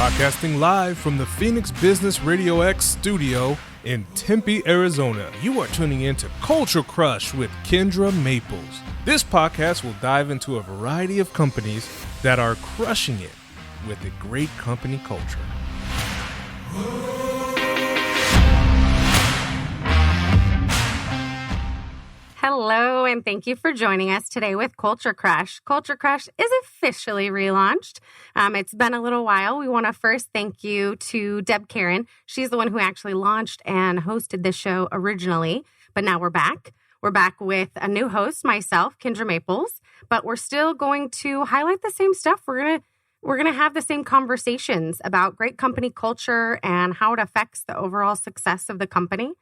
Broadcasting live from the Phoenix Business RadioX studio in Tempe, Arizona. You are tuning in to Culture Crush with Kendra Maples. This podcast will dive into a variety of companies that are crushing it with a great company culture. Hello, and thank you for joining us today with Culture Crush. Culture Crush is officially relaunched. It's been a little while. We want to first thank you to Deb Karen. She's the one who actually launched and hosted this show originally, but now we're back. We're back with a new host, myself, Kendra Maples, but we're still going to highlight the same stuff. We're gonna have the same conversations about great company culture and how it affects the overall success of the company.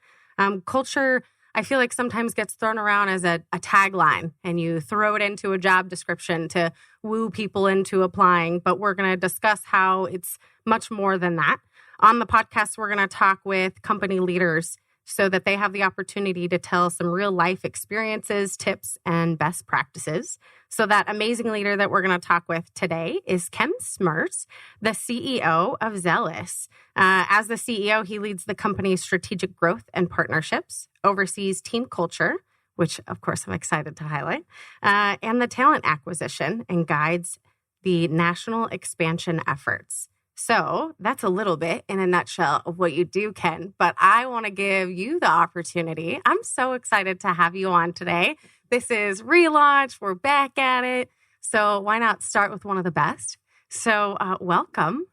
Culture, I feel like sometimes gets thrown around as a tagline, and you throw it into a job description to woo people into applying, but we're going to discuss how it's much more than that. On the podcast, we're going to talk with company leaders so that they have the opportunity to tell some real life experiences, tips, and best practices. So that amazing leader that we're going to talk with today is Ken Smerz, the CEO of Zelus. As the CEO, he leads the company's strategic growth and partnerships, oversees team culture, which of course I'm excited to highlight, and the talent acquisition, and guides the national expansion efforts. So that's a little bit in a nutshell of what you do, Ken, but I want to give you the opportunity. I'm so excited to have you on today. This is relaunch. We're back at it. So why not start with one of the best? So welcome.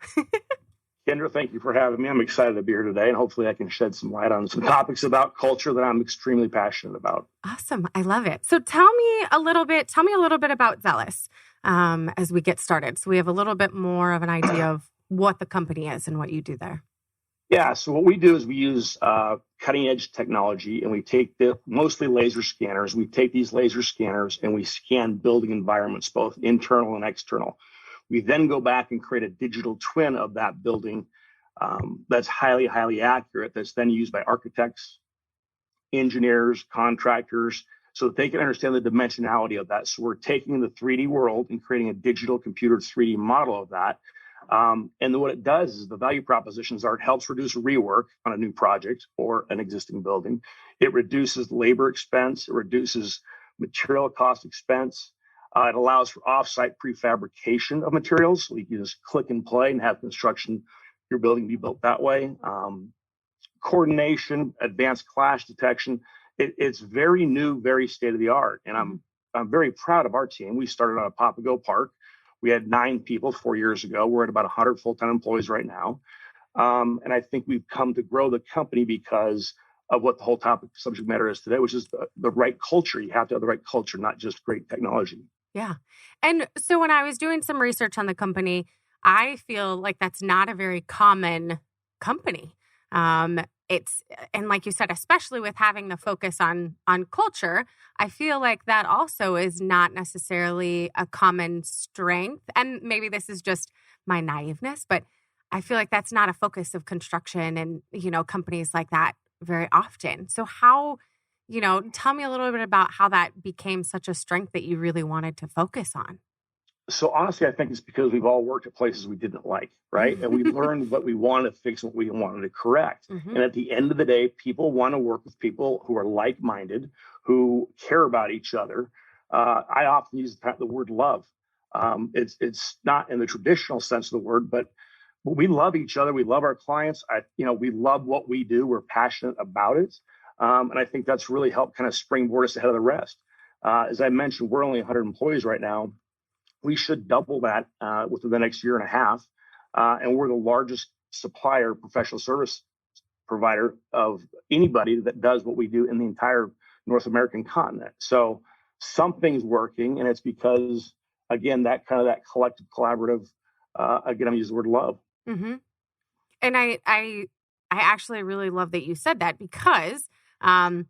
Kendra, thank you for having me. I'm excited to be here today, and hopefully I can shed some light on some topics about culture that I'm extremely passionate about. Awesome. I love it. So tell me a little bit about Zelus as we get started. So we have a little bit more of an idea of what the company is and what you do there. Yeah, so what we do is we use cutting edge technology, and we take mostly laser scanners. We take these laser scanners and we scan building environments, both internal and external. We then go back and create a digital twin of that building that's highly, highly accurate, that's then used by architects, engineers, contractors, so that they can understand the dimensionality of that. So we're taking the 3D world and creating a digital computer 3D model of that. And then what it does is the value propositions are it helps reduce rework on a new project or an existing building. It reduces labor expense. It reduces material cost expense. It allows for offsite prefabrication of materials. So you can just click and play and have your building be built that way. Coordination, advanced clash detection. It's very new, very state of the art. And I'm very proud of our team. We started on a Papago Park. We had 9 people 4 years ago. We're at about 100 full-time employees right now. And I think we've come to grow the company because of what the whole subject matter is today, which is the right culture. You have to have the right culture, not just great technology. Yeah. And so when I was doing some research on the company, I feel like that's not a very common company. And like you said, especially with having the focus on culture, I feel like that also is not necessarily a common strength. And maybe this is just my naiveness, but I feel like that's not a focus of construction and, companies like that very often. So how, tell me a little bit about how that became such a strength that you really wanted to focus on. So honestly, I think it's because we've all worked at places we didn't like, right? And we learned what we wanted to fix, what we wanted to correct. Mm-hmm. And at the end of the day, people want to work with people who are like-minded, who care about each other. I often use the word love. It's not in the traditional sense of the word, but we love each other. We love our clients. We love what we do. We're passionate about it. And I think that's really helped kind of springboard us ahead of the rest. As I mentioned, we're only 100 employees right now. We should double that within the next year and a half. And we're the largest supplier, professional service provider of anybody that does what we do in the entire North American continent. So something's working, and it's because, again, that collective collaborative, again, I'm using the word love. Mm-hmm. And I actually really love that you said that because and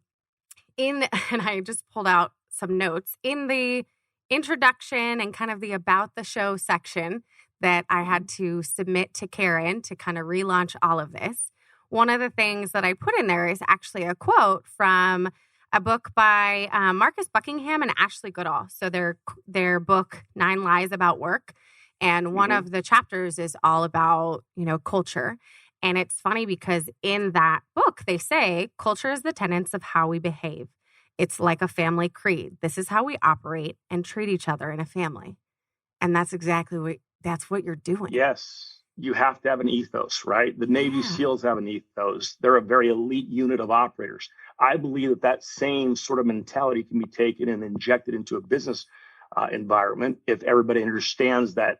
I just pulled out some notes in the introduction and kind of the about the show section that I had to submit to Karen to kind of relaunch all of this. One of the things that I put in there is actually a quote from a book by Marcus Buckingham and Ashley Goodall. So their book, 9 Lies About Work. And one of the chapters is all about, culture. And it's funny because in that book, they say culture is the tenets of how we behave. It's like a family creed. This is how we operate and treat each other in a family. And that's exactly what you're doing. Yes. You have to have an ethos, right? The Navy SEALs have an ethos. They're a very elite unit of operators. I believe that same sort of mentality can be taken and injected into a business environment if everybody understands that,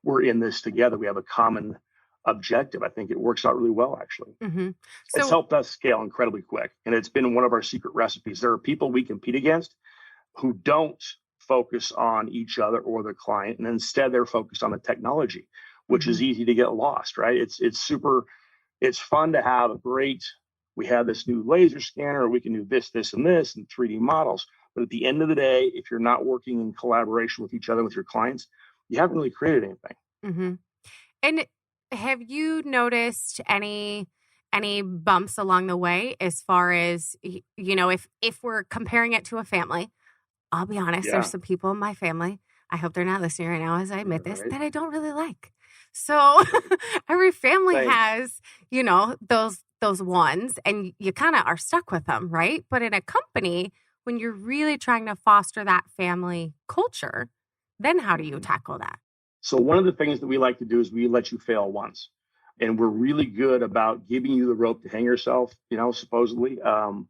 we're in this together. We have a common objective. I think it works out really well, actually. It's helped us scale incredibly quick. And it's been one of our secret recipes. There are people we compete against who don't focus on each other or their client, and instead they're focused on the technology, which is easy to get lost, right? It's fun to have we have this new laser scanner, we can do this, and this, and 3D models. But at the end of the day, if you're not working in collaboration with each other, with your clients, you haven't really created anything. And have you noticed any bumps along the way as far as, if we're comparing it to a family? I'll be honest, there's some people in my family, I hope they're not listening right now as I admit this, that I don't really like. So every family has, those ones, and you kind of are stuck with them, right? But in a company, when you're really trying to foster that family culture, then how do you tackle that? So one of the things that we like to do is we let you fail once. And we're really good about giving you the rope to hang yourself, supposedly. And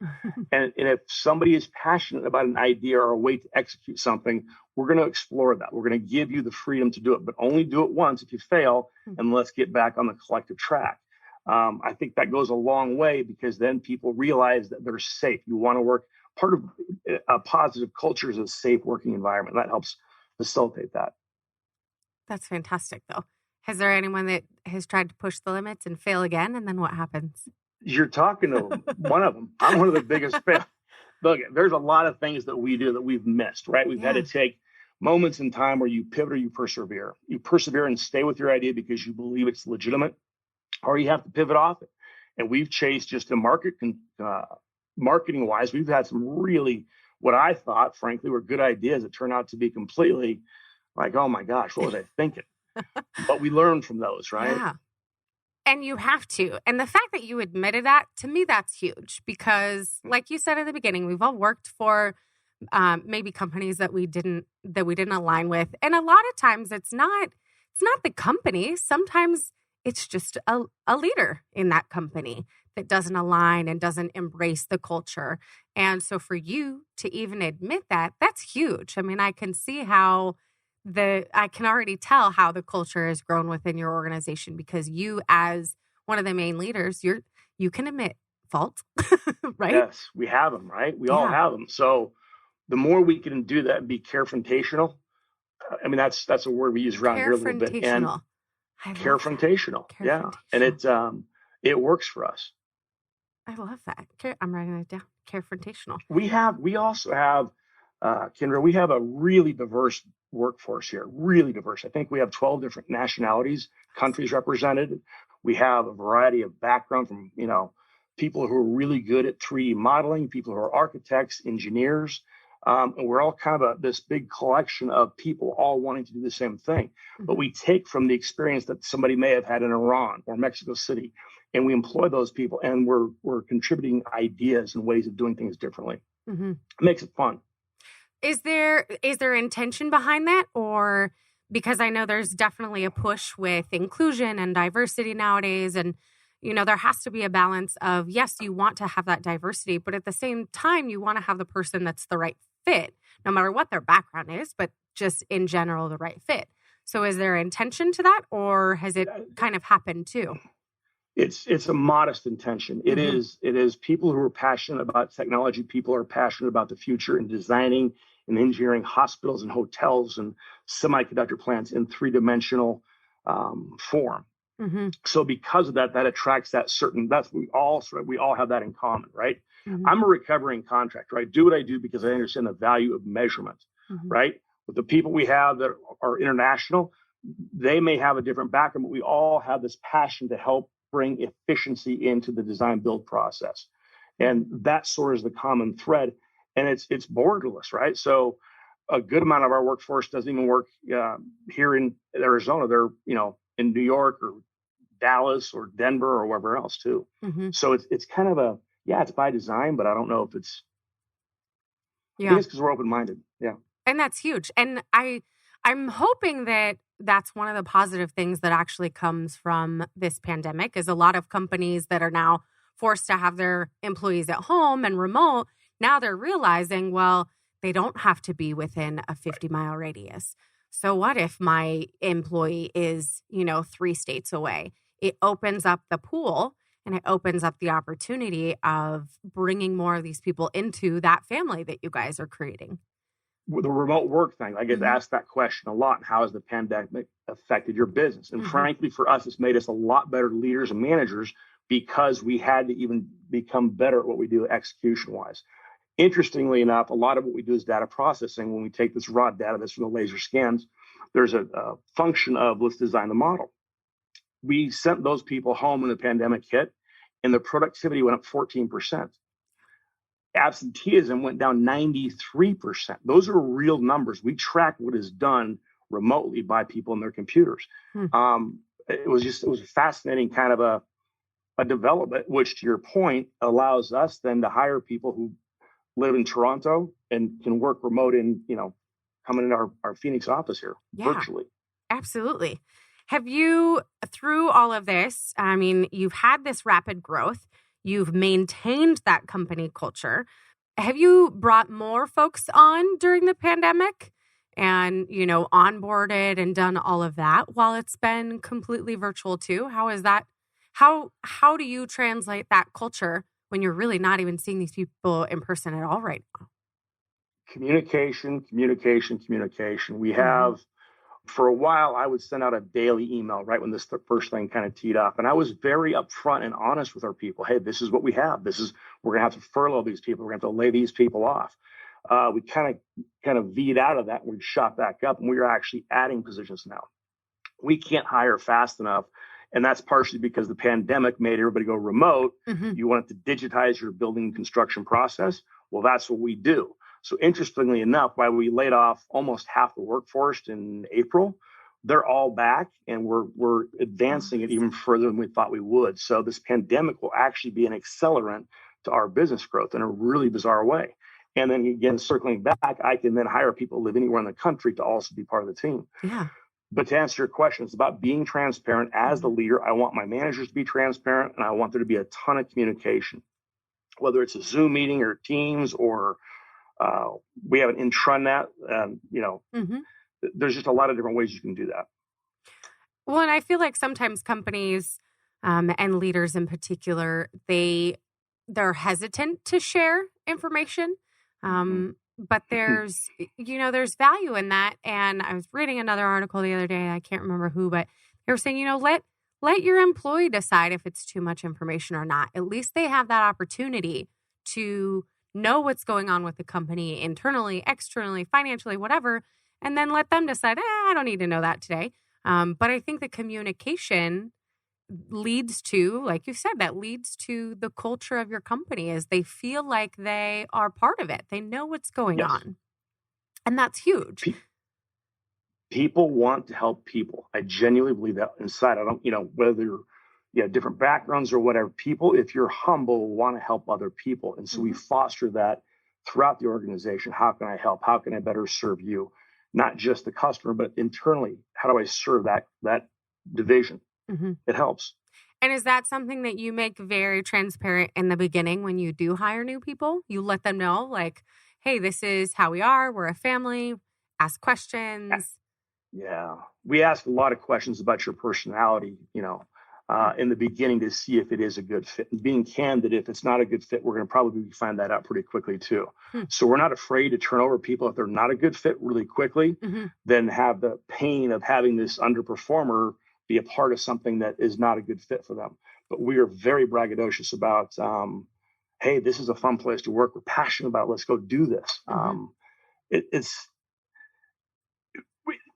if somebody is passionate about an idea or a way to execute something, we're going to explore that. We're going to give you the freedom to do it, but only do it once. If you fail, and let's get back on the collective track. I think that goes a long way because then people realize that they're safe. You want to work. Part of a positive culture is a safe working environment. That helps facilitate that. That's fantastic, though. Has there anyone that has tried to push the limits and fail again? And then what happens? You're talking to one of them. I'm one of the biggest fans. Look, there's a lot of things that we do that we've missed, right? We've had to take moments in time where you pivot or you persevere. You persevere and stay with your idea because you believe it's legitimate, or you have to pivot off it. And we've chased just a marketing wise. We've had some really, what I thought, frankly, were good ideas that turned out to be completely like, oh my gosh, what was I thinking? But we learn from those, right? Yeah. And you have to. And the fact that you admitted that, to me, that's huge because like you said at the beginning, we've all worked for maybe companies that we didn't align with. And a lot of times it's not the company. Sometimes it's just a leader in that company that doesn't align and doesn't embrace the culture. And so for you to even admit that, that's huge. I mean, I can see how I can already tell how the culture has grown within your organization because you, as one of the main leaders, you can admit fault, right? Yes, we have them, right? We all have them. So the more we can do that and be carefrontational, I mean, that's a word we use around here a little bit. And carefrontational. Yeah. And it works for us. I love that. I'm writing that down. Carefrontational. We also have, Kendra, we have a really diverse workforce here, really diverse. I think we have 12 different nationalities, countries represented. We have a variety of background from, people who are really good at 3D modeling, people who are architects, engineers. And we're all kind of this big collection of people all wanting to do the same thing. But we take from the experience that somebody may have had in Iran or Mexico City, and we employ those people, and we're contributing ideas and ways of doing things differently. It makes it fun. Is there intention behind that? Or because I know there's definitely a push with inclusion and diversity nowadays. And, there has to be a balance of, yes, you want to have that diversity, but at the same time, you want to have the person that's the right fit, no matter what their background is, but just in general, the right fit. So is there intention to that, or has it kind of happened too? It's a modest intention. It is people who are passionate about technology. People are passionate about the future and designing and engineering hospitals and hotels and semiconductor plants in 3-dimensional form. So because of that attracts we all have that in common, right? I'm a recovering contractor. I do what I do because I understand the value of measurement, right? With the people we have that are international, they may have a different background, but we all have this passion to help bring efficiency into the design build process. And that sort of is the common thread. And it's borderless, right? So a good amount of our workforce doesn't even work here in Arizona. They're, in New York or Dallas or Denver or wherever else too. Mm-hmm. So it's kind of it's by design, but I don't know if it's, I Yeah. think it's because we're open-minded. Yeah. And that's huge. And I'm hoping that that's one of the positive things that actually comes from this pandemic is a lot of companies that are now forced to have their employees at home and remote. Now they're realizing, well, they don't have to be within a 50-mile radius. So what if my employee is, 3 states away? It opens up the pool and it opens up the opportunity of bringing more of these people into that family that you guys are creating. The remote work thing, I get asked that question a lot. How has the pandemic affected your business? And frankly, for us, it's made us a lot better leaders and managers because we had to even become better at what we do execution-wise. Interestingly enough, a lot of what we do is data processing. When we take this raw data that's from the laser scans, there's a function of let's design the model. We sent those people home when the pandemic hit, and the productivity went up 14%. Absenteeism went down 93%. Those are real numbers. We track what is done remotely by people in their computers. It was a fascinating kind of a development, which to your point allows us then to hire people who live in Toronto and can work remote in, coming in our Phoenix office here virtually. Absolutely. Have you, through all of this, I mean, you've had this rapid growth, you've maintained that company culture. Have you brought more folks on during the pandemic and, onboarded and done all of that while it's been completely virtual too? How is that? How do you translate that culture when you're really not even seeing these people in person at all right now? Communication. We have, for a while, I would send out a daily email right when this first thing kind of teed up. And I was very upfront and honest with our people. Hey, this is what we have. We're going to have to furlough these people. We're going to have to lay these people off. We kind of veed out of that. And we shot back up and we are actually adding positions now. We can't hire fast enough. And that's partially because the pandemic made everybody go remote. You want to digitize your building construction process. Well, that's what we do. So interestingly enough, while we laid off almost half the workforce in April, they're all back and we're advancing it even further than we thought we would. So this pandemic will actually be an accelerant to our business growth in a really bizarre way. And then again, circling back, I can then hire people who live anywhere in the country to also be part of the team. Yeah. But to answer your question, it's about being transparent. As the leader, I want my managers to be transparent and I want there to be a ton of communication, whether it's a Zoom meeting or Teams or we have an intranet. There's just a lot of different ways you can do that. Well, and I feel like sometimes companies and leaders in particular, they're hesitant to share information. But there's value in that. And I was reading another article the other day. I can't remember who, but they were saying, let your employee decide if it's too much information or not. At least they have that opportunity to know what's going on with the company internally, externally, financially, whatever, and then let them decide, I don't need to know that today. But I think the communication leads to, like you said, that leads to the culture of your company as they feel like they are part of it. They know what's going on. And that's huge. People want to help people. I genuinely believe that inside. I don't, whether you're different backgrounds or whatever, people, if you're humble, want to help other people. And so we foster that throughout the organization. How can I help? How can I better serve you? Not just the customer, but internally, how do I serve that division? It helps. And is that something that you make very transparent in the beginning when you do hire new people? You let them know, like, hey, this is how we are. We're a family. Ask questions. Yeah. We ask a lot of questions about your personality, in the beginning to see if it is a good fit. And being candid, if it's not a good fit, we're going to probably find that out pretty quickly too. So we're not afraid to turn over people if they're not a good fit really quickly, then have the pain of having this underperformer be a part of something that is not a good fit for them. But we are very braggadocious about, hey, this is a fun place to work. We're passionate about it. Let's go do this.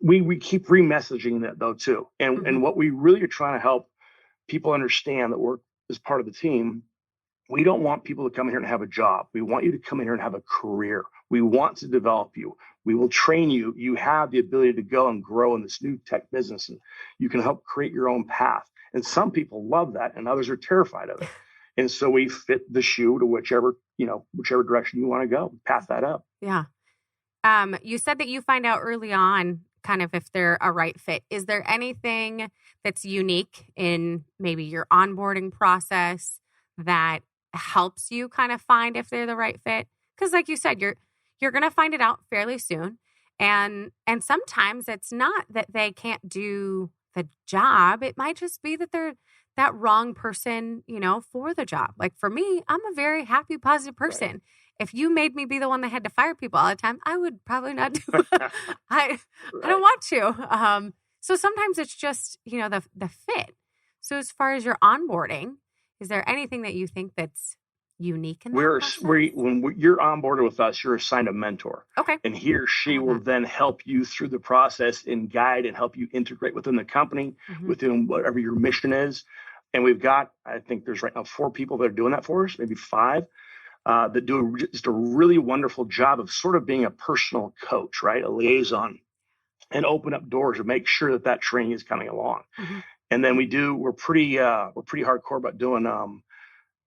We keep re-messaging that though too. And what we really are trying to help people understand that we're as part of the team. We don't want people to come here and have a job. We want you to come in here and have a career. We want to develop you. We will train you. You have the ability to go and grow in this new tech business, and you can help create your own path. And some people love that, and others are terrified of it. And so we fit the shoe to whichever direction you want to go, path that up. Yeah. You said that you find out early on kind of if they're a right fit. Is there anything that's unique in maybe your onboarding process that helps you kind of find if they're the right fit? Because like you said, you're going to find it out fairly soon. And sometimes it's not that they can't do the job. It might just be that they're that wrong person, for the job. Like for me, I'm a very happy, positive person. Right. If you made me be the one that had to fire people all the time, I would probably not do it. I don't want to. So sometimes it's just, the fit. So as far as your onboarding, is there anything that you think that's unique in that process? When you're onboarded with us, you're assigned a mentor. Okay. And he or she will then help you through the process and guide and help you integrate within the company, within whatever your mission is. And we've got, I think there's right now 4 people that are doing that for us, maybe 5. That do just a really wonderful job of sort of being a personal coach, right? A liaison, and open up doors to make sure that training is coming along. And then we're pretty hardcore about doing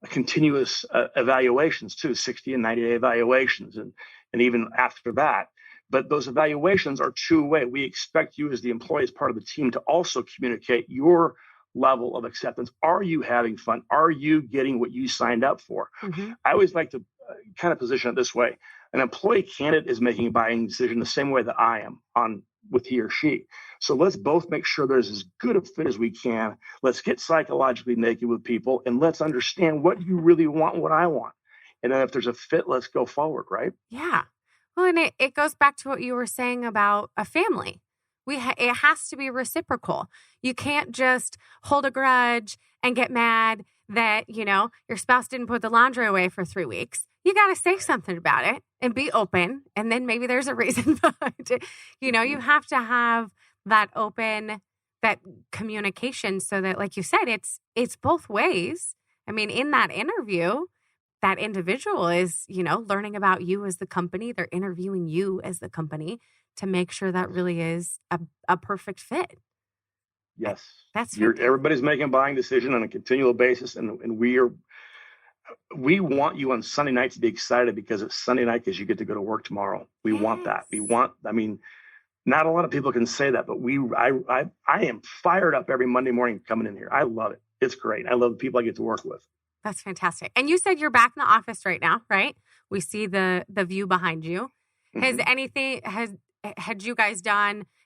continuous evaluations too, 60 and 90-day evaluations, and even after that. But those evaluations are two-way. We expect you as the employee, as part of the team, to also communicate your level of acceptance. Are you having fun? Are you getting what you signed up for? I always like to kind of position it this way. An employee candidate is making a buying decision the same way that I am with he or she. So let's both make sure there's as good a fit as we can. Let's get psychologically naked with people, and let's understand what you really want and what I want. And then if there's a fit, let's go forward, right? Yeah. Well, and it goes back to what you were saying about a family. It has to be reciprocal. You can't just hold a grudge and get mad that, your spouse didn't put the laundry away for 3 weeks. You got to say something about it and be open. And then maybe there's a reason behind it. You have to have that communication so that, like you said, it's both ways. I mean, in that interview, that individual is, learning about you as the company. They're interviewing you as the company to make sure that really is a perfect fit. Yes. That's everybody's making a buying decision on a continual basis. And we want you on Sunday night to be excited because it's Sunday night because you get to go to work tomorrow. We want that. Not a lot of people can say that, but I am fired up every Monday morning coming in here. I love it. It's great. I love the people I get to work with. That's fantastic. And you said you're back in the office right now, right? We see the view behind you.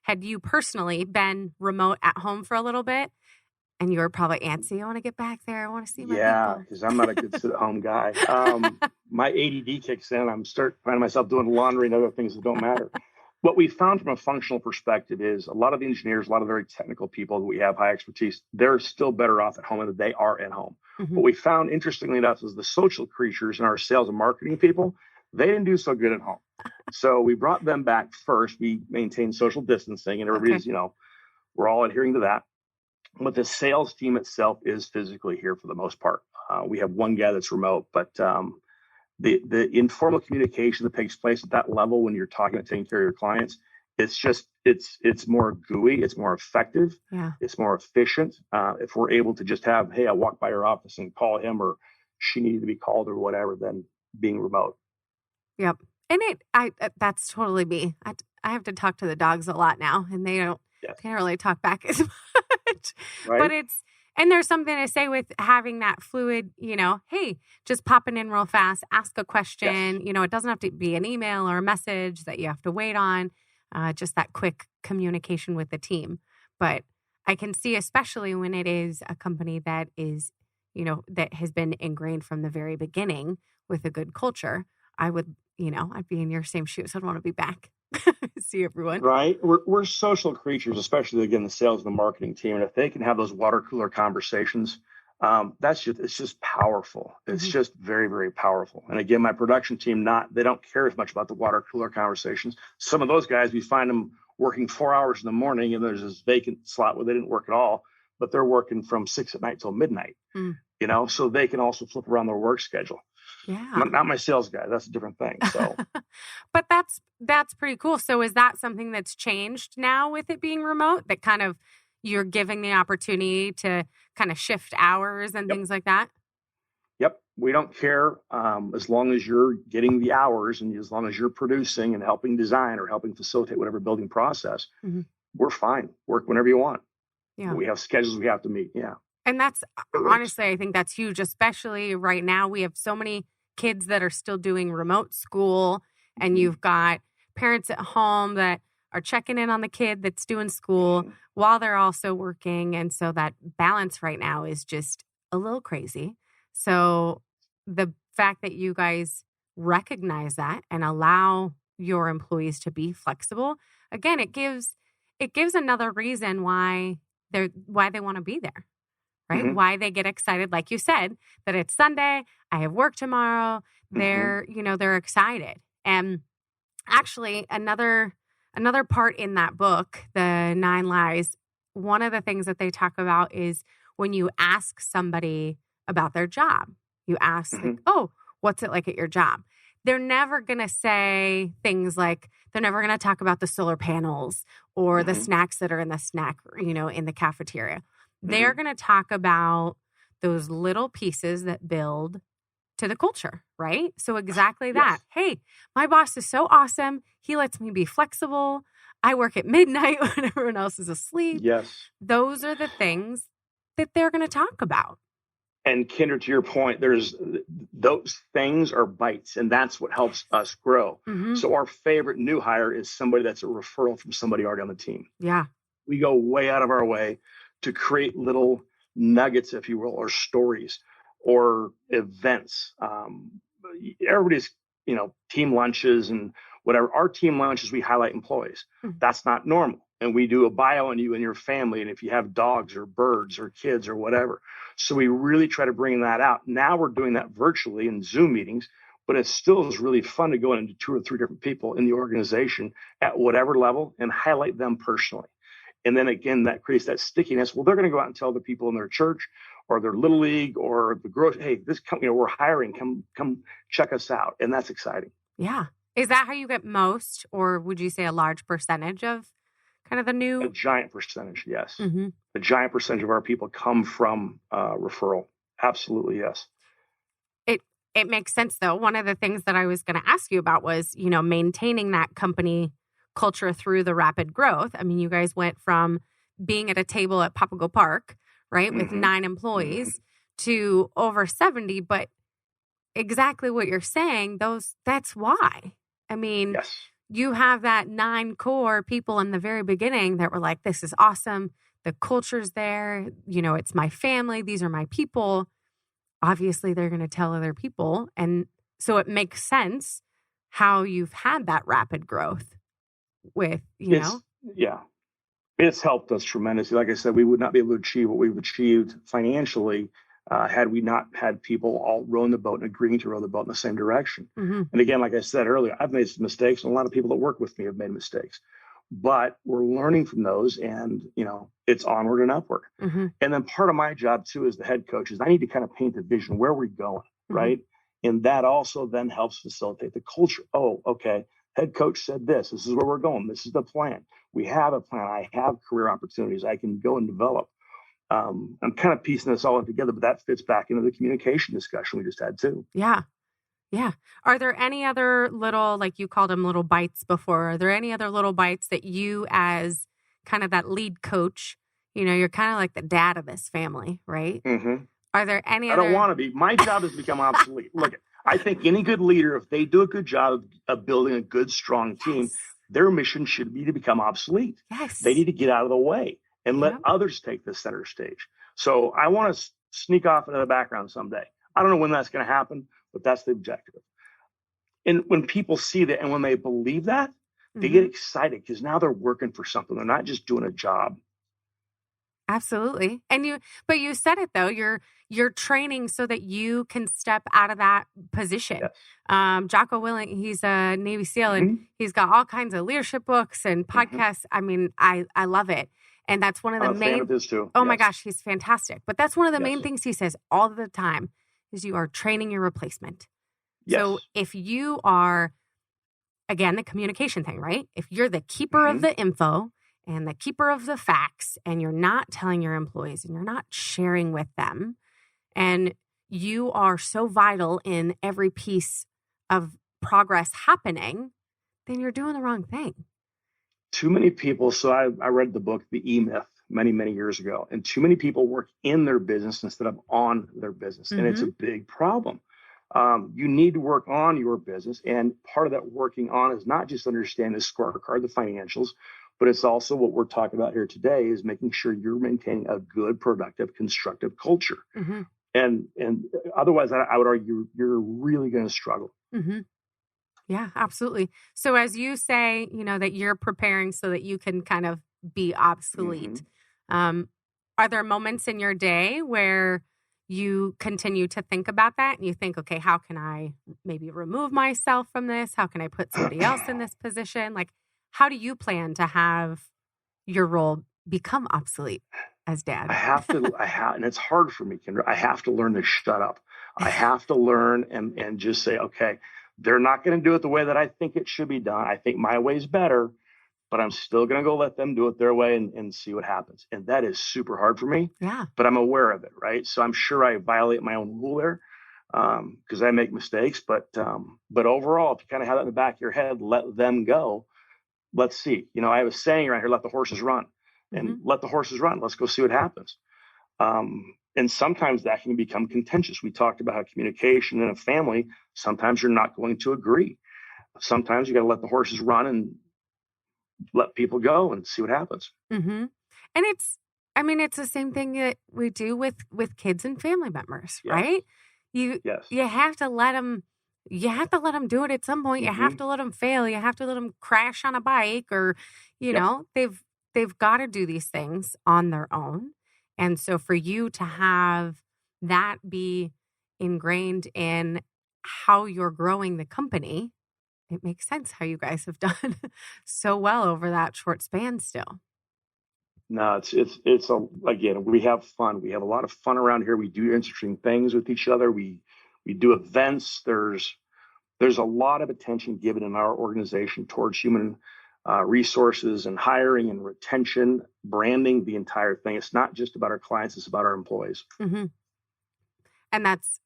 Had you personally been remote at home for a little bit? And you were probably antsy. I want to get back there. I want to see my people. Yeah, because I'm not a good sit-at-home guy. My ADD kicks in. I'm finding myself doing laundry and other things that don't matter. What we found from a functional perspective is a lot of the engineers, a lot of very technical people that we have high expertise, they're still better off at home than they are at home. What we found, interestingly enough, is the social creatures and our sales and marketing people, they didn't do so good at home. So we brought them back first. We maintained social distancing, and everybody's, we're all adhering to that. But the sales team itself is physically here for the most part. We have one guy that's remote, but the informal communication that takes place at that level when you're talking about taking care of your clients, it's more gooey, it's more effective, it's more efficient. If we're able to just have, hey, I walk by your office and call him, or she needed to be called or whatever, than being remote. Yep. And that's totally me. I have to talk to the dogs a lot now, and they can't really talk back as much. Right? But and there's something to say with having that fluid, hey, just popping in real fast, ask a question. Yes. It doesn't have to be an email or a message that you have to wait on. Just that quick communication with the team. But I can see, especially when it is a company that is, that has been ingrained from the very beginning with a good culture, I'd be in your same shoes. I'd want to be back. See everyone. Right. We're social creatures, especially, again, the sales and the marketing team. And if they can have those water cooler conversations, it's just powerful. It's just very, very powerful. And again, my production team, they don't care as much about the water cooler conversations. Some of those guys, we find them working 4 hours in the morning, and there's this vacant slot where they didn't work at all, but they're working from 6 at night till midnight, so they can also flip around their work schedule. Yeah. Not my sales guy. That's a different thing. So, But that's pretty cool. So is that something that's changed now with it being remote, that kind of you're giving the opportunity to kind of shift hours and yep. things like that? Yep. We don't care as long as you're getting the hours and as long as you're producing and helping design or helping facilitate whatever building process, we're fine. Work whenever you want. Yeah. We have schedules we have to meet. Yeah. And that's honestly, I think that's huge, especially right now. We have so many kids that are still doing remote school, and you've got parents at home that are checking in on the kid that's doing school while they're also working. And so that balance right now is just a little crazy. So the fact that you guys recognize that and allow your employees to be flexible, again, it gives another reason why they want to be there. Right? Why they get excited, like you said, that it's Sunday, I have work tomorrow. They're excited. And actually, another part in that book, The 9 Lies, one of the things that they talk about is when you ask somebody about their job, you ask, like, oh, what's it like at your job? They're never going to say things like, they're never going to talk about the solar panels or the snacks that are in the in the cafeteria. They're going to talk about those little pieces that build to the culture, right? So exactly that. Yes. Hey, my boss is so awesome. He lets me be flexible. I work at midnight when everyone else is asleep. Yes. Those are the things that they're going to talk about. And Kendra, to your point, there's those things are bites, and that's what helps us grow. So our favorite new hire is somebody that's a referral from somebody already on the team. Yeah. We go way out of our way to create little nuggets, if you will, or stories or events. Everybody's, team lunches and whatever. Our team lunches, we highlight employees. That's not normal. And we do a bio on you and your family. And if you have dogs or birds or kids or whatever. So we really try to bring that out. Now we're doing that virtually in Zoom meetings, but it still is really fun to go into 2 or 3 different people in the organization at whatever level and highlight them personally. And then again, that creates that stickiness. Well, they're going to go out and tell the people in their church or their little league or the grocery, hey, this company, we're hiring, come check us out. And that's exciting. Yeah. Is that how you get most, or would you say a large percentage of kind of the new? A giant percentage, yes. A giant percentage of our people come from referral. Absolutely, yes. It makes sense, though. One of the things that I was going to ask you about was, maintaining that company culture through the rapid growth. I mean, you guys went from being at a table at Papago Park, right, with 9 employees to over 70. But exactly what you're saying, that's why. I mean, yes. You have that 9 core people in the very beginning that were like, this is awesome. The culture's there. It's my family. These are my people. Obviously, they're going to tell other people. And so it makes sense how you've had that rapid growth with, Yeah. It's helped us tremendously. Like I said, we would not be able to achieve what we've achieved financially had we not had people all rowing the boat and agreeing to row the boat in the same direction. And again, like I said earlier, I've made some mistakes, and a lot of people that work with me have made mistakes. But we're learning from those, and it's onward and upward. And then part of my job too, as the head coach, is I need to kind of paint the vision where we're going, right? And that also then helps facilitate the culture. Oh, okay. Head coach said this. This is where we're going. This is the plan. We have a plan. I have career opportunities I can go and develop. I'm kind of piecing this all together, but that fits back into the communication discussion we just had too. Yeah. Yeah. Are there any other little, like you called them little bites before, are there any other little bites that you, as kind of that lead coach, you're kind of like the dad of this family, right? Are there any other? I don't want to be. My job has become obsolete. Look, I think any good leader, if they do a good job of building a good, strong team, their mission should be to become obsolete. They need to get out of the way and let others take the center stage. So I want to sneak off into the background someday. I don't know when that's going to happen, but that's the objective. And when people see that and when they believe that, they get excited because now they're working for something. They're not just doing a job. Absolutely. But you said it though, you're training so that you can step out of that position. Jocko Willing, he's a Navy SEAL and he's got all kinds of leadership books and podcasts. I mean, I love it. And that's one of the main, my gosh, he's fantastic. But that's one of the main things he says all the time is you are training your replacement. Yes. So if you are, again, the communication thing, right? If you're the keeper of the info and the keeper of the facts, and you're not telling your employees and you're not sharing with them, and you are so vital in every piece of progress happening, then you're doing the wrong thing. Too many people. So I read the book, The E-Myth, many, many years ago, and too many people work in their business instead of on their business. And it's a big problem. You need to work on your business. And part of that working on is not just understand the scorecard, the financials, but it's also what we're talking about here today is making sure you're maintaining a good, productive, constructive culture. And otherwise, I would argue you're really going to struggle. Yeah, absolutely. So as you say, that you're preparing so that you can kind of be obsolete, are there moments in your day where you continue to think about that and you think, okay, how can I maybe remove myself from this? How can I put somebody else in this position? Like, how do you plan to have your role become obsolete as dad? And it's hard for me, Kendra. I have to learn to shut up. I have to learn and just say, okay, they're not going to do it the way that I think it should be done. I think my way is better, but I'm still going to go let them do it their way and see what happens. And that is super hard for me. Yeah. But I'm aware of it, right? So I'm sure I violate my own rule there because I make mistakes. But overall, if you kind of have that in the back of your head, let them go. Let's see. I have a saying around here: let the horses run, and let the horses run. Let's go see what happens. And sometimes that can become contentious. We talked about how communication in a family, sometimes you're not going to agree. Sometimes you got to let the horses run and let people go and see what happens. And it's the same thing that we do with kids and family members, right? You have to let them, do it at some point. You have to let them fail. You have to let them crash on a bike or, they've got to do these things on their own. And so for you to have that be ingrained in how you're growing the company, it makes sense how you guys have done so well over that short span still. No, again, we have fun. We have a lot of fun around here. We do interesting things with each other. We do events. There's a lot of attention given in our organization towards human resources and hiring and retention, branding, the entire thing. It's not just about our clients, it's about our employees. And that's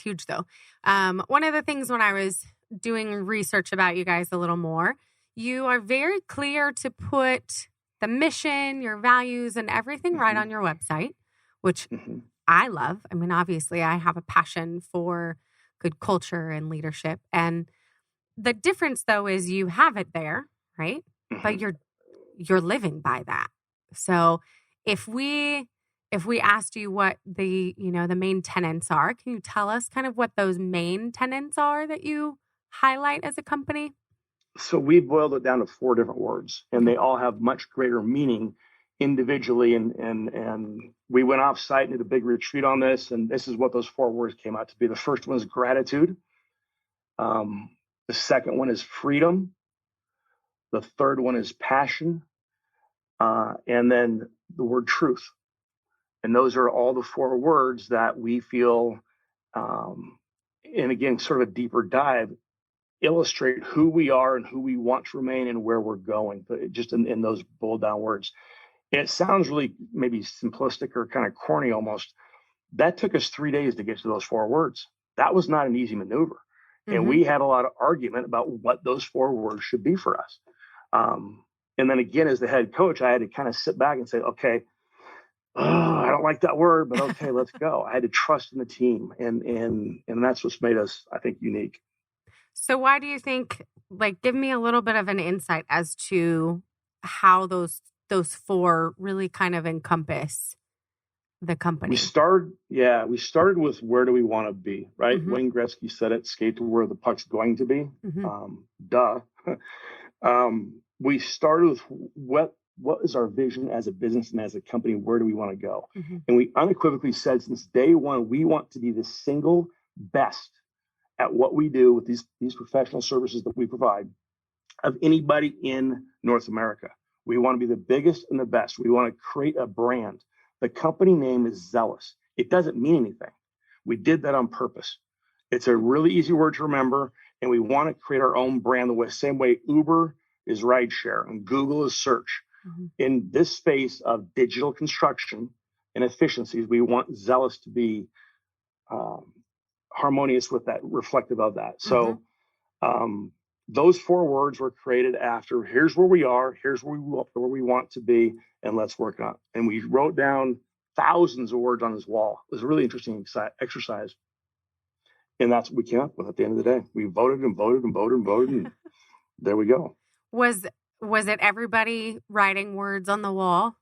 huge though. One of the things when I was doing research about you guys a little more, you are very clear to put the mission, your values, and everything right on your website, which I love. Obviously I have a passion for good culture and leadership. And the difference though is you have it there, right? But you're living by that. So if we asked you what the main tenets are, can you tell us kind of what those main tenets are that you highlight as a company? So we boiled it down to 4 different words, and they all have much greater meaning individually. And we went off site and did a big retreat on this, and this is what those 4 words came out to be. The first one is gratitude. The second one is freedom. The third one is passion. And then the word truth. And those are all the 4 words that we feel, and again, sort of a deeper dive, illustrate who we are and who we want to remain and where we're going, but just in those boiled down words. And it sounds really maybe simplistic or kind of corny almost. That took us 3 days to get to those 4 words. That was not an easy maneuver. And we had a lot of argument about what those 4 words should be for us. And then again, as the head coach, I had to kind of sit back and say, okay, I don't like that word, but okay, let's go. I had to trust in the team. And that's what's made us, I think, unique. So why do you think, give me a little bit of an insight as to how those 4 really kind of encompass the company? We started with where do we want to be, right? Wayne Gretzky said it, skate to where the puck's going to be. Duh. We started with what is our vision as a business and as a company? Where do we want to go? And we unequivocally said since day one, we want to be the single best at what we do with these professional services that we provide of anybody in North America. We want to be the biggest and the best. We want to create a brand. The company name is Zelus. It doesn't mean anything. We did that on purpose. It's a really easy word to remember, and we want to create our own brand the same way Uber is rideshare and Google is search. Mm-hmm. In this space of digital construction and efficiencies, we want Zelus to be harmonious with that, reflective of that. So those 4 words were created after, here's where we are, here's where we want to be, and let's work on it. And we wrote down thousands of words on this wall. It was a really interesting exercise. And that's what we came up with at the end of the day. We voted and voted and voted and voted, and there we go. Was it everybody writing words on the wall?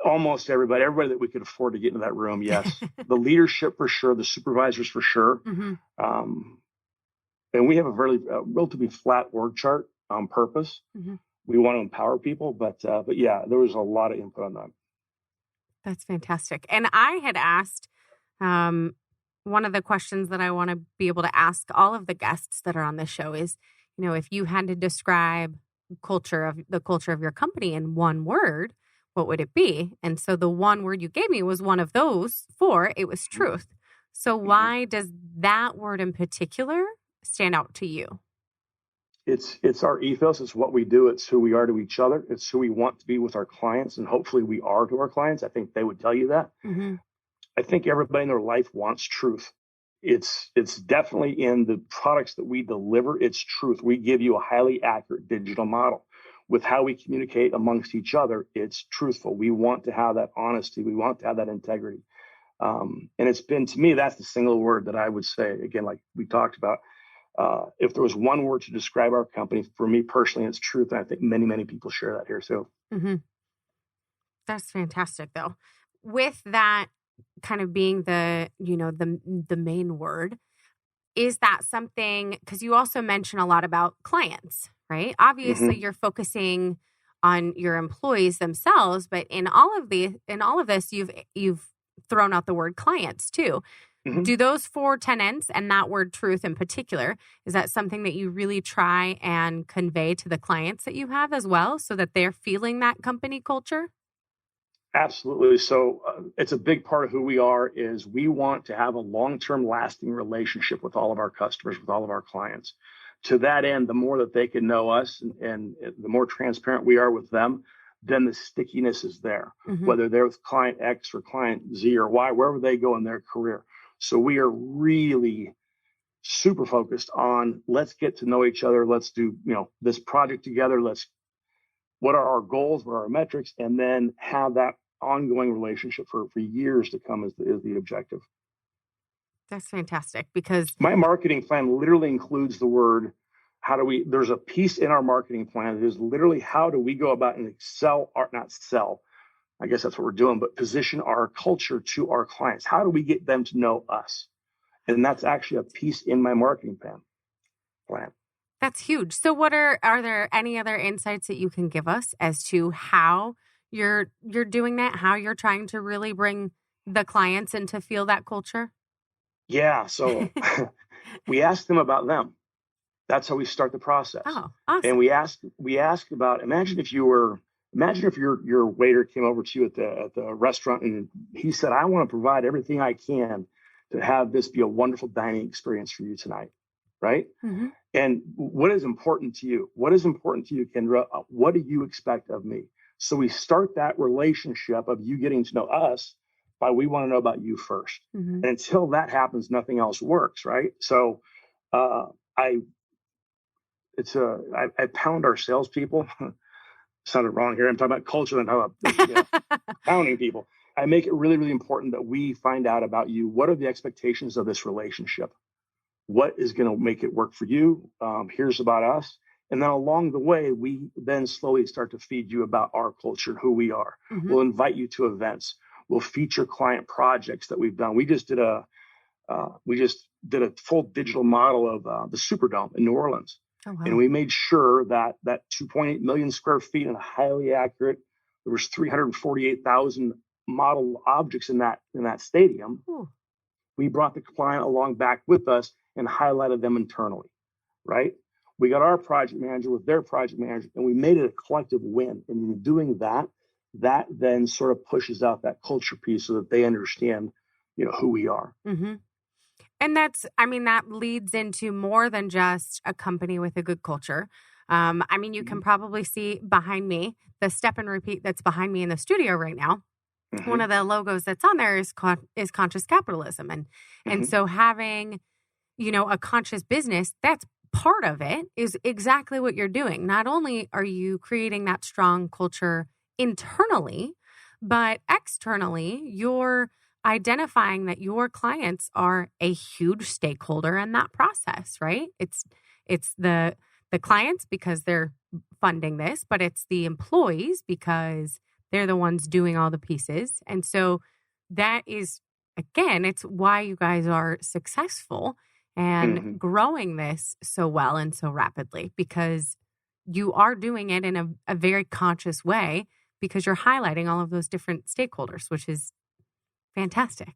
Almost everybody that we could afford to get into that room, yes. The leadership for sure, the supervisors for sure. Mm-hmm. And we have a relatively flat org chart on purpose. Mm-hmm. We want to empower people, but yeah, there was a lot of input on that. That's fantastic. And I had asked, one of the questions that I want to be able to ask all of the guests that are on this show is, if you had to describe the culture of your company in one word, what would it be? And so the one word you gave me was one of those 4. It was truth. So why does that word in particular stand out to you? It's our ethos. It's what we do. It's who we are to each other. It's who we want to be with our clients, and hopefully we are to our clients. I think they would tell you that. Mm-hmm. I think everybody in their life wants truth. It's definitely in the products that we deliver. It's truth. We give you a highly accurate digital model. With how we communicate amongst each other, it's truthful. We want to have that honesty. We want to have that integrity. And it's been, to me, that's the single word that I would say, again, like we talked about. If there was one word to describe our company, for me personally, it's truth. And I think many, many people share that here. So That's fantastic, though. With that kind of being the main word, is that something, because you also mention a lot about clients, right? Obviously, you're focusing on your employees themselves, but in all of this, you've thrown out the word clients too. Mm-hmm. Do those 4 tenets and that word truth in particular, is that something that you really try and convey to the clients that you have as well, so that they're feeling that company culture? Absolutely. So it's a big part of who we are. Is we want to have a long-term lasting relationship with all of our customers, with all of our clients. To that end, the more that they can know us and the more transparent we are with them, then the stickiness is there, whether they're with client X or client Z or Y, wherever they go in their career. So we are really super focused on, let's get to know each other. Let's do, this project together. What are our goals? What are our metrics? And then have that ongoing relationship for years to come is the objective. That's fantastic, because my marketing plan literally includes the word, there's a piece in our marketing plan that is literally, how do we go about and not sell, I guess that's what we're doing, but position our culture to our clients. How do we get them to know us? And that's actually a piece in my marketing plan. That's huge. So are there any other insights that you can give us as to how you're doing that, how you're trying to really bring the clients in to feel that culture? Yeah. So we ask them about them. That's how we start the process. Oh, awesome. And we ask about, imagine if your waiter came over to you at the restaurant and he said, I want to provide everything I can to have this be a wonderful dining experience for you tonight. Right? Mm-hmm. And what is important to you? What is important to you, Kendra? What do you expect of me? So we start that relationship of you getting to know us by, we want to know about you first. Mm-hmm. And until that happens, nothing else works, right? So I pound our salespeople. Sounded wrong here. I'm talking about culture and how pounding people. I make it really, really important that we find out about you. What are the expectations of this relationship? What is going to make it work for you? Here's about us. And then along the way, we then slowly start to feed you about our culture, who we are. Mm-hmm. We'll invite you to events. We'll feature client projects that we've done. We just did a full digital model of the Superdome in New Orleans. Oh, wow. And we made sure that 2.8 million square feet and highly accurate, there was 348,000 model objects in that stadium. Ooh. We brought the client along back with us and highlighted them internally, right? We got our project manager with their project manager, and we made it a collective win. And in doing that then sort of pushes out that culture piece so that they understand, who we are. Mm-hmm. And that leads into more than just a company with a good culture. You can probably see behind me, the step and repeat that's behind me in the studio right now. Mm-hmm. One of the logos that's on there is conscious capitalism. And so having, a conscious business, that's part of it, is exactly what you're doing. Not only are you creating that strong culture internally, but externally, you're identifying that your clients are a huge stakeholder in that process, right? It's the clients because they're funding this, but it's the employees because they're the ones doing all the pieces. And so that is, again, it's why you guys are successful and growing this so well and so rapidly, because you are doing it in a very conscious way, because you're highlighting all of those different stakeholders, which is fantastic.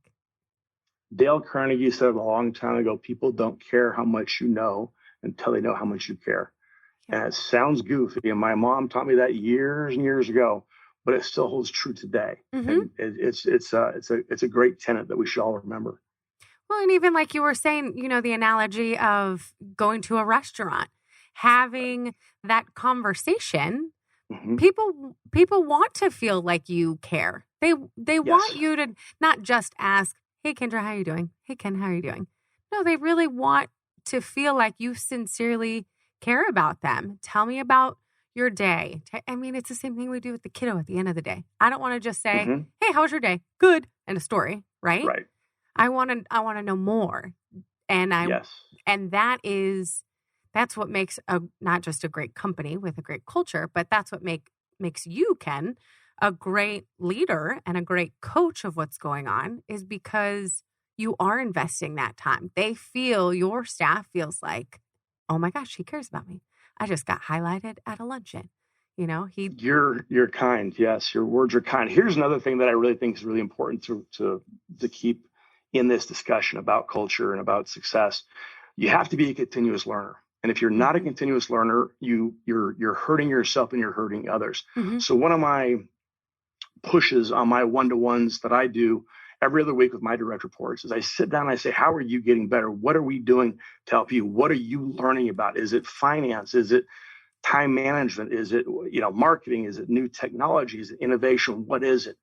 Dale Carnegie said a long time ago, people don't care how much you know until they know how much you care. Yeah. And it sounds goofy. And my mom taught me that years and years ago, but it still holds true today. And it's a great tenet that we should all remember. Well, and even like you were saying, the analogy of going to a restaurant, having that conversation, people want to feel like you care. They want you to not just ask, "Hey, Kendra, how are you doing? Hey, Ken, how are you doing?" No, they really want to feel like you sincerely care about them. Tell me about your day. It's the same thing we do with the kiddo at the end of the day. I don't want to just say, "Hey, how was your day?" Good, and a story, right? Right. I want to know more. And that's what makes not just a great company with a great culture, but that's what makes you, Ken, a great leader and a great coach of what's going on, is because you are investing that time. Your staff feels like, "Oh my gosh, he cares about me. I just got highlighted at a luncheon." You're kind. Yes, your words are kind. Here's another thing that I really think is really important to keep in this discussion about culture and about success. You have to be a continuous learner. And if you're not a continuous learner, you're hurting yourself and you're hurting others. So one of my pushes on my one-to-ones that I do every other week with my direct reports is I sit down and I say, "How are you getting better? What are we doing to help you? What are you learning about? Is it finance? Is it time management? Is it, marketing? Is it new technology? Is it innovation? What is it?"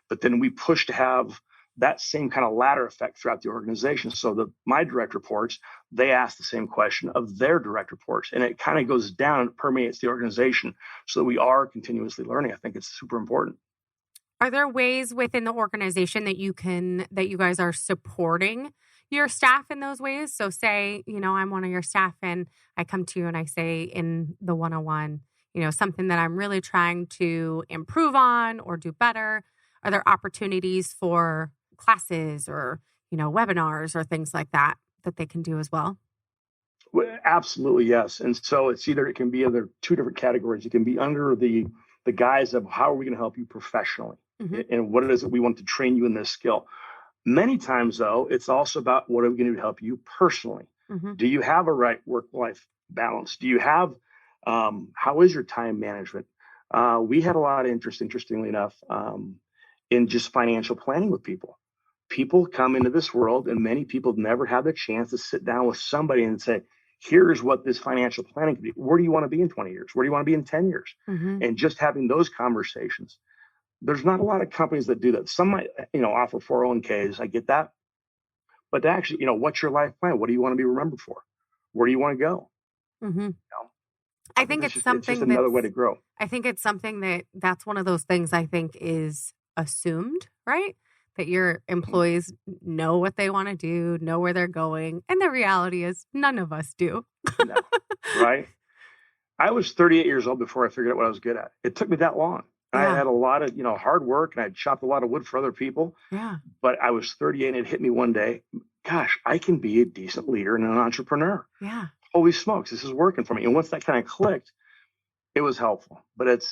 But then we push to have that same kind of ladder effect throughout the organization. So my direct reports, they ask the same question of their direct reports, and it kind of goes down and permeates the organization so that we are continuously learning. I think it's super important. Are there ways within the organization that you guys are supporting your staff in those ways? So say, I'm one of your staff and I come to you and I say in the one-on-one, something that I'm really trying to improve on or do better. Are there opportunities for classes or, webinars or things like that they can do as well? Well, absolutely, yes. And so it can be under two different categories. It can be under the guise of how are we going to help you professionally, and what it is that we want to train you in this skill. Many times, though, it's also about what are we going to do to help you personally. Do you have a right work-life balance? Do you have, how is your time management? We had a lot of interest, interestingly enough, in just financial planning with people. People come into this world, and many people never have the chance to sit down with somebody and say, "Here's what this financial planning could be. Where do you want to be in 20 years? Where do you want to be in 10 years? And just having those conversations. There's not a lot of companies that do that. Some might, offer 401ks. I get that. But actually, what's your life plan? What do you want to be remembered for? Where do you want to go? I think it's just another way to grow. I think it's something that's one of those things I think is assumed, right? That your employees know what they want to do, know where they're going. And the reality is none of us do. No, right? I was 38 years old before I figured out what I was good at. It took me that long. Yeah. I had a lot of, hard work, and I'd chopped a lot of wood for other people. Yeah. But I was 38 and it hit me one day. Gosh, I can be a decent leader and an entrepreneur. Yeah. Holy smokes, this is working for me. And once that kind of clicked, it was helpful. But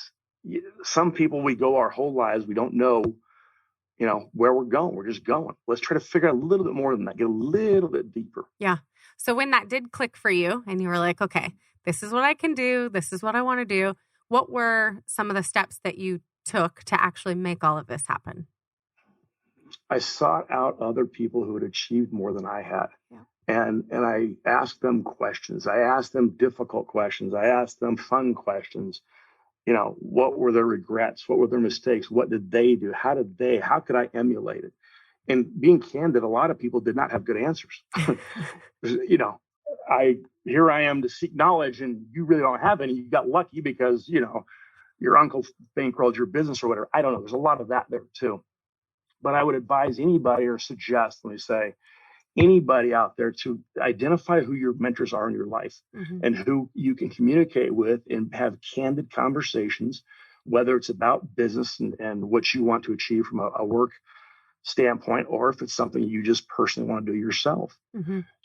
some people, we go our whole lives, we don't know, where we're going. We're just going. Let's try to figure out a little bit more than that, get a little bit deeper. Yeah. So when that did click for you and you were like, okay, this is what I can do, this is what I want to do, what were some of the steps that you took to actually make all of this happen? I sought out other people who had achieved more than I had. Yeah. And I asked them questions. I asked them difficult questions. I asked them fun questions. What were their regrets? What were their mistakes? What did they do? How could I emulate it? And being candid, a lot of people did not have good answers. Here I am to seek knowledge, and you really don't have any. You got lucky because, your uncle bankrolled your business or whatever. I don't know. There's a lot of that there too. But I would advise anybody or suggest, let me say, anybody out there to identify who your mentors are in your life and who you can communicate with and have candid conversations, whether it's about business and what you want to achieve from a work standpoint, or if it's something you just personally want to do yourself,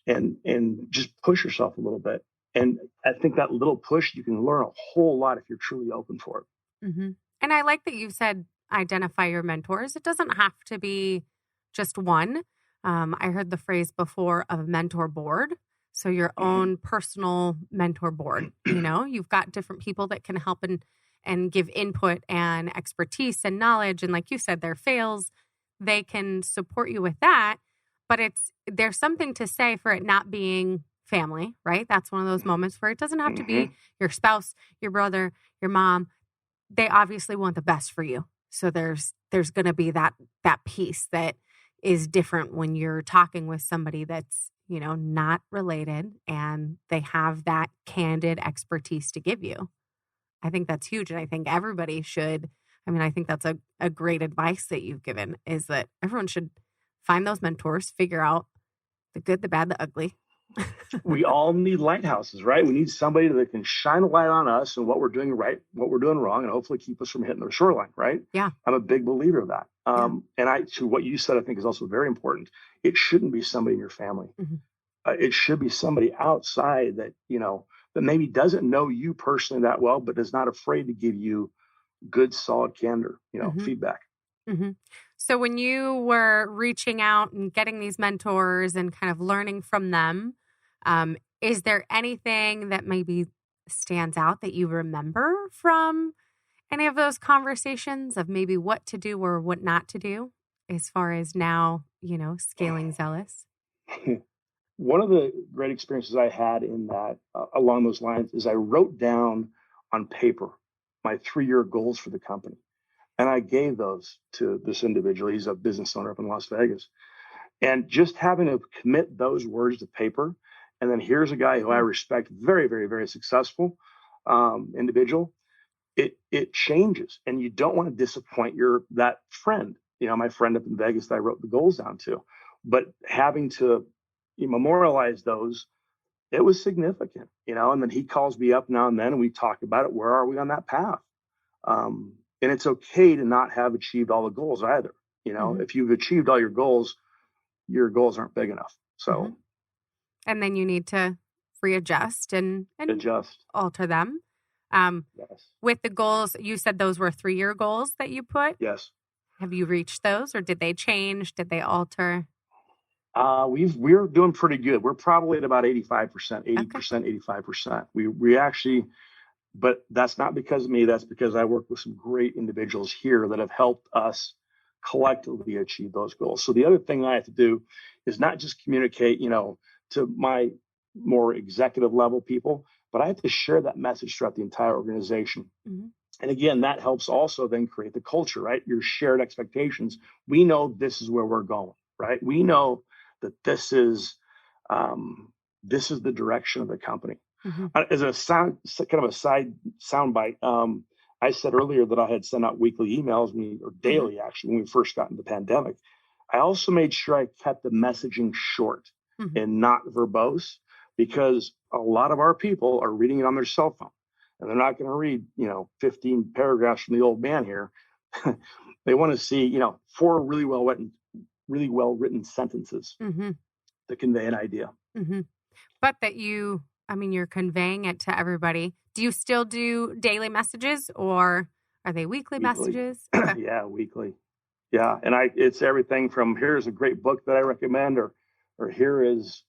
and just push yourself a little bit. And I think that little push, you can learn a whole lot if you're truly open for it. And I like that you said identify your mentors. It doesn't have to be just one. I heard the phrase before of a mentor board. So your own personal mentor board, you've got different people that can help and give input and expertise and knowledge. And like you said, their fails, they can support you with that. But there's something to say for it not being family, right? That's one of those moments where it doesn't have to be your spouse, your brother, your mom. They obviously want the best for you. So there's going to be that piece that is different when you're talking with somebody that's, not related and they have that candid expertise to give you. I think that's huge. And I think everybody should. I think that's a great advice that you've given, is that everyone should find those mentors, figure out the good, the bad, the ugly. We all need lighthouses, right? We need somebody that can shine a light on us and what we're doing right, what we're doing wrong, and hopefully keep us from hitting the shoreline, right? Yeah. I'm a big believer of that. And to what you said, I think is also very important. It shouldn't be somebody in your family. It should be somebody outside that, that maybe doesn't know you personally that well, but is not afraid to give you good, solid candor, feedback. So when you were reaching out and getting these mentors and kind of learning from them, is there anything that maybe stands out that you remember from any of those conversations of maybe what to do or what not to do as far as now, scaling Zelus? One of the great experiences I had in that along those lines is I wrote down on paper my 3-year goals for the company. And I gave those to this individual. He's a business owner up in Las Vegas. And just having to commit those words to paper. And then here's a guy who I respect, very, very, very successful individual. It changes. And you don't want to disappoint that friend. My friend up in Vegas that I wrote the goals down to. But having to memorialize those, it was significant, and then he calls me up now and then and we talk about it. Where are we on that path? And it's okay to not have achieved all the goals either. If you've achieved all your goals aren't big enough. So, and then you need to readjust and adjust, alter them. Yes. With the goals, you said those were 3-year goals that you put. Yes. Have you reached those, or did they change? Did they alter? We're doing pretty good. We're probably at about 85%, 80%, 85%. We actually. But that's not because of me. That's because I work with some great individuals here that have helped us collectively achieve those goals. So the other thing I have to do is not just communicate, to my more executive level people, but I have to share that message throughout the entire organization. And again, that helps also then create the culture, right? Your shared expectations. We know this is where we're going, right? We know that this is the direction of the company. As a kind of a side soundbite, I said earlier that I had sent out weekly emails, or daily actually, when we first got into the pandemic. I also made sure I kept the messaging short and not verbose, because a lot of our people are reading it on their cell phone, and they're not going to read, 15 paragraphs from the old man here. They want to see, 4 really well written sentences to convey an idea. But that you're conveying it to everybody. Do you still do daily messages, or are they weekly messages? Okay. Yeah, weekly. Yeah. And it's everything from, here's a great book that I recommend, or here is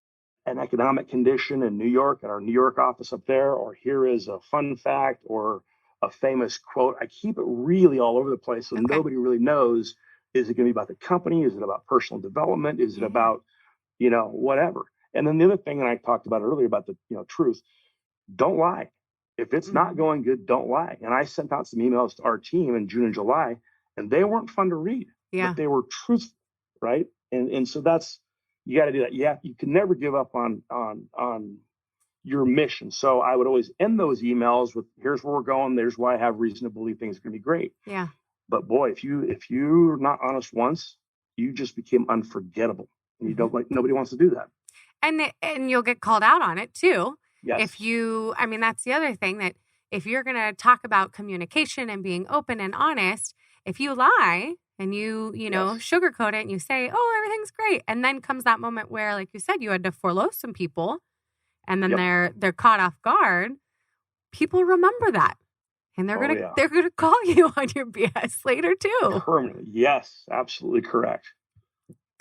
an economic condition in New York at our New York office up there, or here is a fun fact or a famous quote. I keep it really all over the place, so nobody really knows Is it going to be about the company? Is it about personal development? Is it about, whatever? And then the other thing, and I talked about earlier about the, truth, don't lie. If it's not going good, don't lie. And I sent out some emails to our team in June and July, and they weren't fun to read, but they were truthful, right? And so that's, you got to do that. You can never give up on your mission. So I would always end those emails with, here's where we're going. There's why I have reason to believe things are going to be great. Yeah. But boy, if you're not honest once, you just became unforgettable. And you don't nobody wants to do that. And you'll get called out on it too. Yes. That's the other thing, that if you're going to talk about communication and being open and honest, if you lie and you sugarcoat it and you say, oh, everything's great. And then comes that moment where, like you said, you had to furlough some people and then they're caught off guard. People remember that. And they're gonna call you on your BS later too. Permanently. Yes, absolutely correct.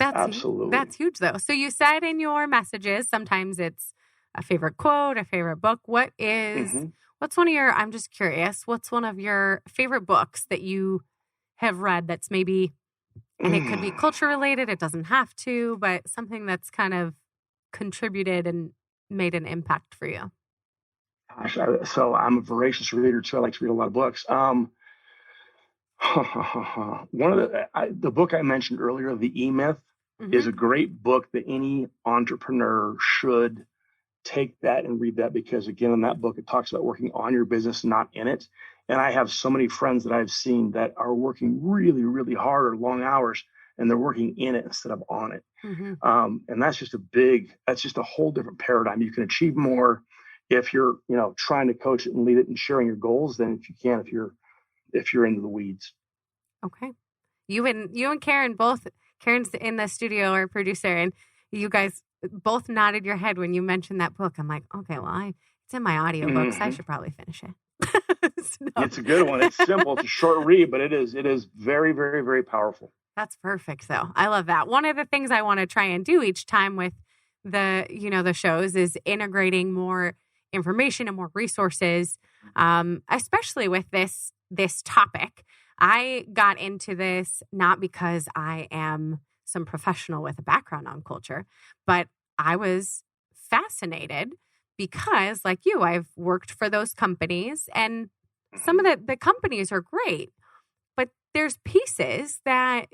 Absolutely. That's huge though. So you said in your messages, sometimes it's a favorite quote, a favorite book. What's one of your, I'm just curious, what's one of your favorite books that you have read that's maybe, and it could be culture related, it doesn't have to, but something that's kind of contributed and made an impact for you? Gosh, so I'm a voracious reader too. I like to read a lot of books. One of the book I mentioned earlier, The E-Myth, is a great book that any entrepreneur should take that and read that, because again, in that book, it talks about working on your business, not in it. And I have so many friends that I've seen that are working really, really hard or long hours, and they're working in it instead of on it. And that's just a whole different paradigm. You can achieve more if you're, trying to coach it and lead it and sharing your goals than if you're into the weeds. Okay. You and Karen both, Karen's in the studio, our producer, and you guys both nodded your head when you mentioned that book. I'm like, okay, well, it's in my audiobooks. So I should probably finish it. It's a good one. It's simple. It's a short read, but it is very, very, very powerful. That's perfect though. I love that. One of the things I want to try and do each time with the shows is integrating more information and more resources, especially with this topic. I got into this not because I am some professional with a background on culture, but I was fascinated because, like you, I've worked for those companies, and some of the companies are great, but there's pieces that,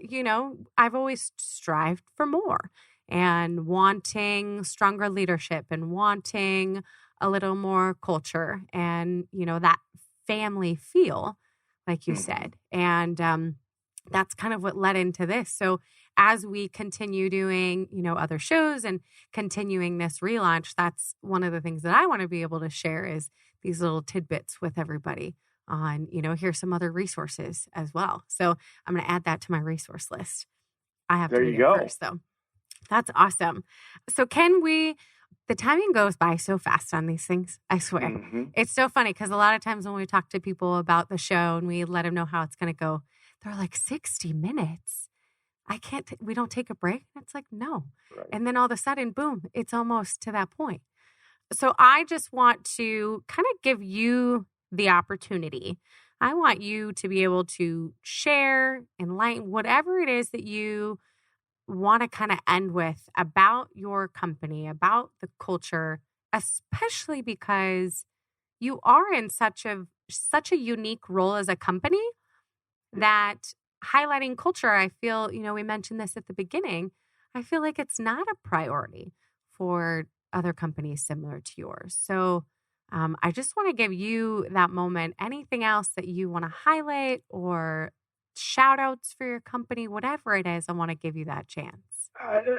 I've always strived for more and wanting stronger leadership and wanting a little more culture and, that family feel, like you said. And that's kind of what led into this. So as we continue doing, other shows and continuing this relaunch, that's one of the things that I want to be able to share is these little tidbits with everybody on, here's some other resources as well. So I'm going to add that to my resource list. I have to read it first, though. That's awesome. So the timing goes by so fast on these things. I swear. It's so funny because a lot of times when we talk to people about the show and we let them know how it's going to go, they're like, 60 minutes. I can't, we don't take a break. It's like, no. Right. And then all of a sudden, boom, it's almost to that point. So I just want to kind of give you the opportunity. I want you to be able to share, enlighten, whatever it is that you want to kind of end with about your company, about the culture, especially because you are in such a unique role as a company that highlighting culture, I feel, we mentioned this at the beginning, I feel like it's not a priority for other companies similar to yours. So I just want to give you that moment. Anything else that you want to highlight or shout outs for your company, whatever it is, I want to give you that chance.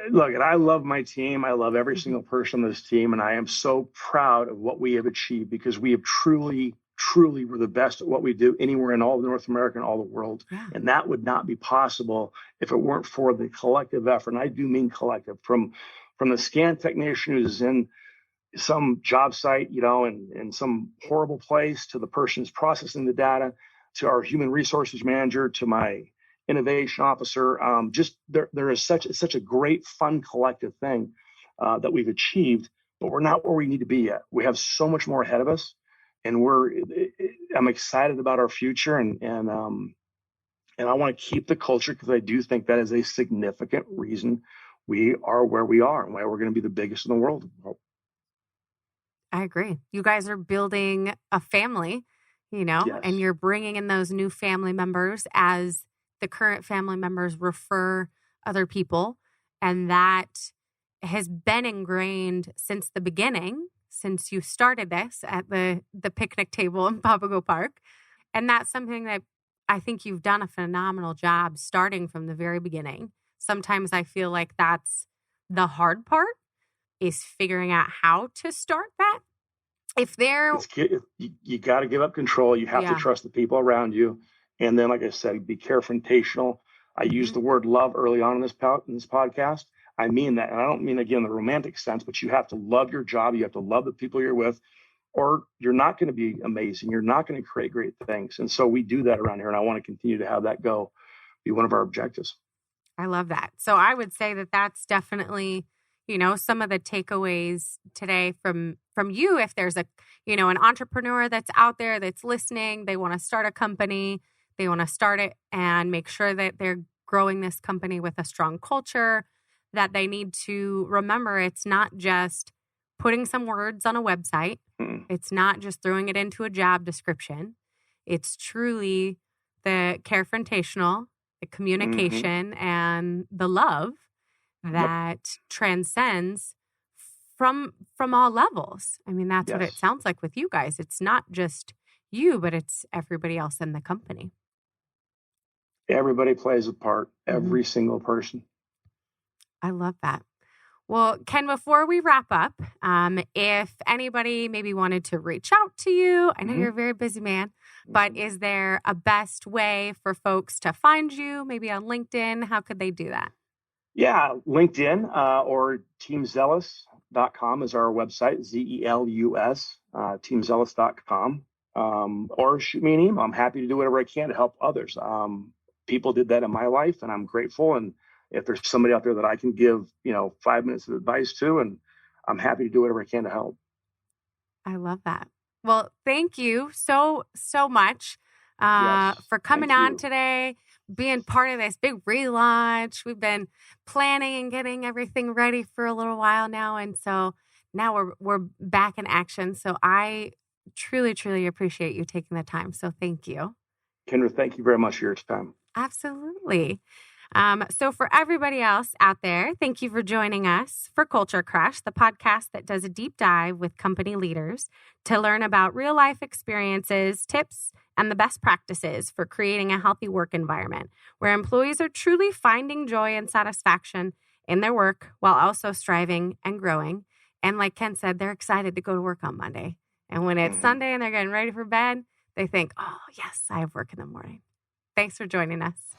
Look, I love my team. I love every single person on this team. And I am so proud of what we have achieved because we have truly we're the best at what we do anywhere in all of North America and all the world. Yeah. And that would not be possible if it weren't for the collective effort. And I do mean collective, from the scan technician who's in some job site, in some horrible place, to the person who's processing the data, to our human resources manager, to my innovation officer. There is such a great, fun, collective thing that we've achieved, but we're not where we need to be yet. We have so much more ahead of us, and I'm excited about our future. And And I want to keep the culture because I do think that is a significant reason we are where we are and why we're going to be the biggest in the world. I agree. You guys are building a family, Yes. and you're bringing in those new family members as the current family members refer other people. And that has been ingrained since the beginning, since you started this at the picnic table in Papago Park. And that's something that I think you've done a phenomenal job starting from the very beginning. Sometimes I feel like that's the hard part, is figuring out how to start that. If they're, you got to give up control. You have to trust the people around you. And then, like I said, be confrontational. I used the word love early on in this podcast. I mean that. And I don't mean, again, the romantic sense, but you have to love your job. You have to love the people you're with, or you're not going to be amazing. You're not going to create great things. And so we do that around here. And I want to continue to have that be one of our objectives. I love that. So I would say that that's definitely, some of the takeaways today from you. If there's an entrepreneur that's out there that's listening, they want to start a company, they want to start it and make sure that they're growing this company with a strong culture, that they need to remember it's not just putting some words on a website. It's not just throwing it into a job description. It's truly the confrontational, the communication, and the love that transcends from all levels. I mean, that's what it sounds like with you guys. It's not just you, but it's everybody else in the company. Everybody plays a part, every single person. I love that. Well, Ken, before we wrap up, if anybody maybe wanted to reach out to you, I know you're a very busy man, but is there a best way for folks to find you, maybe on LinkedIn? How could they do that? Yeah, LinkedIn or teamzelus.com is our website, ZELUS, teamzelus.com. Or shoot me an email. I'm happy to do whatever I can to help others. People did that in my life, and I'm grateful. And if there's somebody out there that I can give, 5 minutes of advice to, and I'm happy to do whatever I can to help. I love that. Well, thank you so much for coming on today, being part of this big relaunch. We've been planning and getting everything ready for a little while now. And so now we're back in action. So I truly, truly appreciate you taking the time. So thank you. Kendra, thank you very much for your time. Absolutely. So for everybody else out there, thank you for joining us for Culture Crush, the podcast that does a deep dive with company leaders to learn about real life experiences, tips, and the best practices for creating a healthy work environment where employees are truly finding joy and satisfaction in their work while also striving and growing. And like Ken said, they're excited to go to work on Monday. And when it's Sunday and they're getting ready for bed, they think, oh, yes, I have work in the morning. Thanks for joining us.